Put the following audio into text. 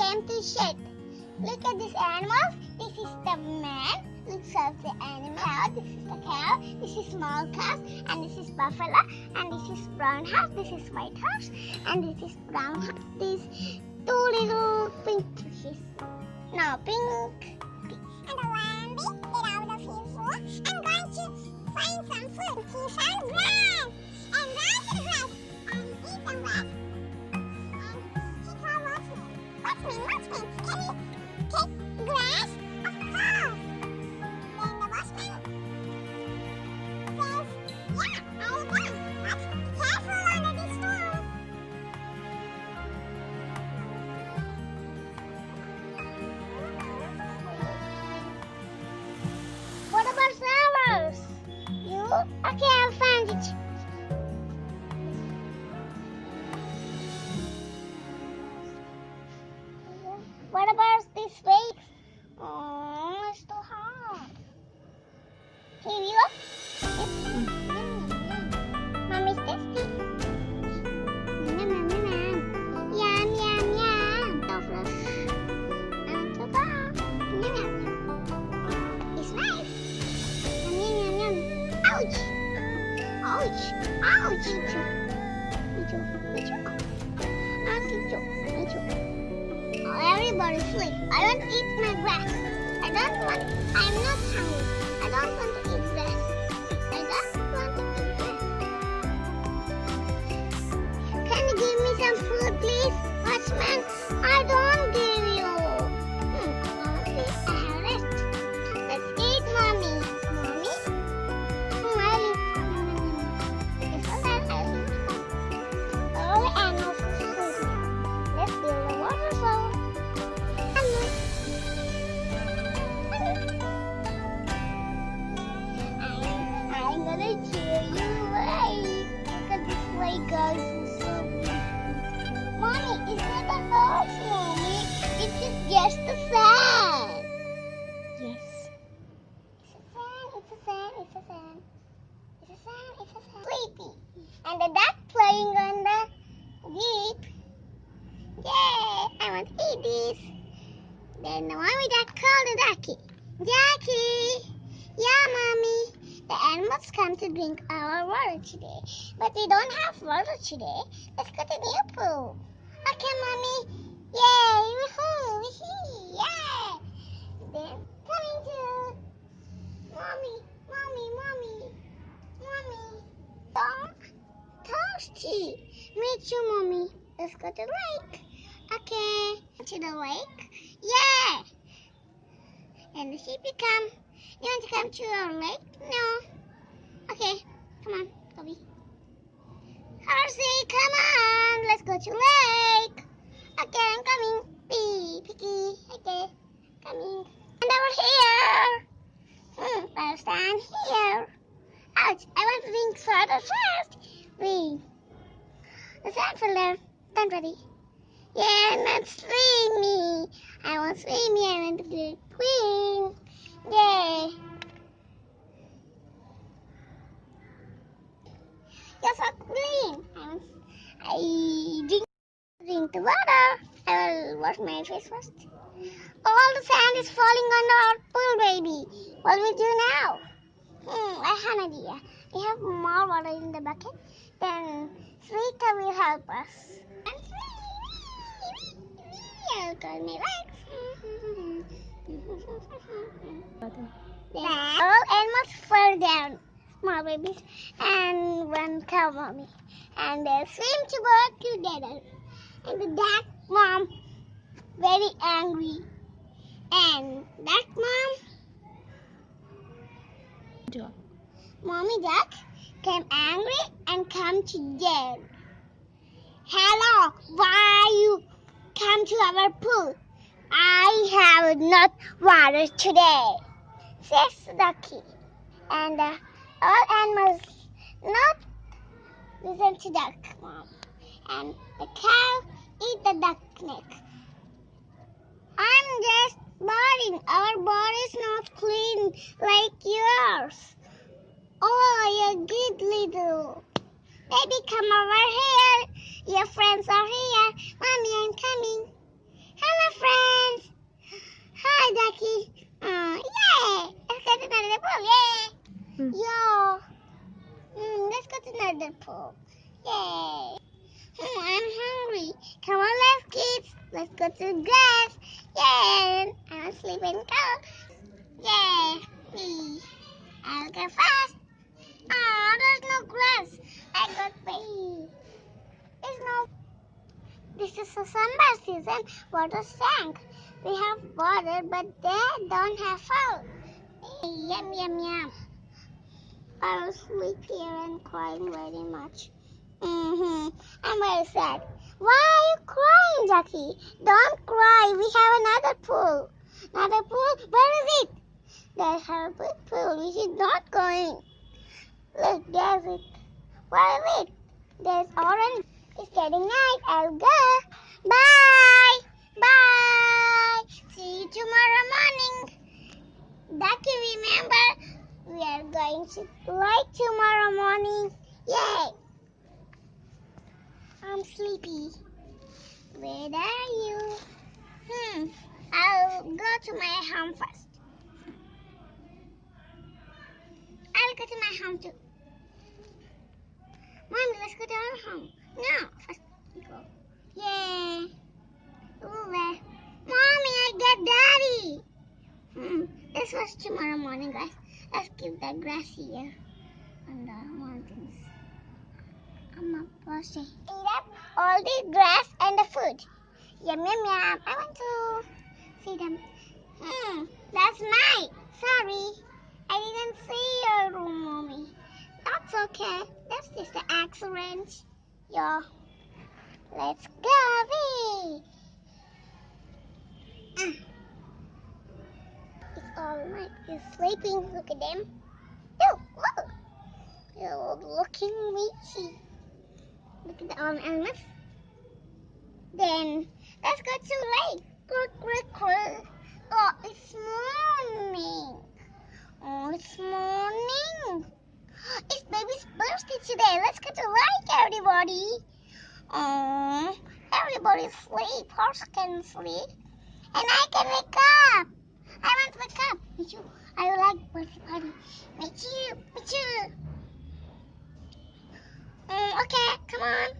came to shed. Look at this animal. This is the man. Looks at the animal. This is the cow. This is small cow. And this is buffalo. And this is brown horse. This is white horse. And this is brown horse. These two little pink fishes. No, pink. And the lamb get out of his hole and going to find some food. He found grass and ran to the grass and eat the grass. And he called Watchman. Watchman, can you take grass? Of course. Then the Watchman says, yeah, I will. But careful under this stone. What about flowers? You? Okay, I found it. What about this face? Oh, it's too hard. Here you go. Mommy's tasty. Yum, yum, yum. So fresh. And so far. Yum, yum. It's nice. Yum, yum, yum. Ouch. Ouch. Ouch. Me too. Me too. Me too. Everybody sleep. I don't eat my grass. I'm not hungry. I don't want to eat grass. I don't want to eat grass. Can you give me some food, please? Watchman, I don't give you. Okay, I have rest. Let's eat, Mommy. Mommy? I'll eat. It's all that I'll eat. All the animals are sleeping. Let's build a waterfall. I'm gonna cheer you away. Look at this way, guys. So beautiful. Mommy, it's not a horse, Mommy. It's just a fan. Yes. It's a fan. It's a fan. It's a fan. It's a fan. It's a fan. Sleepy. And the duck playing on the jeep. Yay! I want to eat this. Then the mommy duck called the ducky. Ducky! Yeah, Mommy. The animals come to drink our water today. But we don't have water today. Let's go to the pool. Okay, Mommy. Yay! Woohoo! Wee-hee! Yeah! Then coming to Mommy. Thirsty. Me too, Mommy. Let's go to the lake. Okay. To the lake? Yeah! And the sheep you come. You want to come to our lake? No. Okay. Come on, Toby. Horsey, come on. Let's go to lake. Okay, I'm coming. Picky. Okay. Coming. And over here. I'll stand here. Ouch. I want to drink further first. Wait. The sand filler. Stand ready. Yeah, not swing me. I want swim me. I want to do swing. Yay. You're so clean. I drink the water. I will wash my face first. All the sand is falling on our pool, baby. What do we do now? I have an idea. We have more water in the bucket. Then Sweeter will help us. And I'll call me legs. Then all animals fall down. Small babies and one cow mommy. And they swim to work together. And the duck mom very angry. And duck mommy duck came angry and come to jail. Hello, why you come to our pool? I have not water today, says the ducky. And all animals not listen to duck mom. And the cow eat the duck neck. I'm just boring. Our body's not clean like yours. Oh, you good little. Baby, come over here. Your friends are here. Mommy, I'm coming. Hello, another pool. Yay! I'm hungry. Come on, let's kids. Let's go to the grass. Yay! I'm sleeping cold. Yay! Me. I'll go fast. Oh, there's no grass. I got pee. There's no. This is a summer season. Water sank. We have water, but they don't have food. Yum, yum, yum. I was sleepy and crying very much. I'm very sad. Why are you crying, Jackie? Don't cry. We have another pool. Another pool? Where is it? There's a big pool. We should not go in. Look, there's it. Where is it? There's orange. It's getting night. I'll go. Bye. Bye. See you tomorrow morning. Ducky, remember, we are going to fly tomorrow morning. Yay! I'm sleepy. Where are you? I'll go to my home first. I'll go to my home too. Mommy, let's go to our home. No, first we go. Yay! Over. Mommy, I get daddy. This was tomorrow morning, guys. Let's keep the grass here on the mountains. I'm a bossy. Eat up all the grass and the food. Yum, yum, yum. I want to see them. That's mine. Sorry. I didn't see your room, Mommy. That's okay. That's just an accident. Yeah. Let's go. It's all night. He's sleeping. Look at them. Oh, look. You're looking witchy. Look at the animals. Then let's go to lake. Oh, it's morning. Oh, it's morning. It's baby's birthday today. Let's go to lake, everybody. Oh, everybody sleep. Horse can sleep. And I can wake up. I want to wake up. Me too. I like birthday party. Me too. Me too. Okay, come on.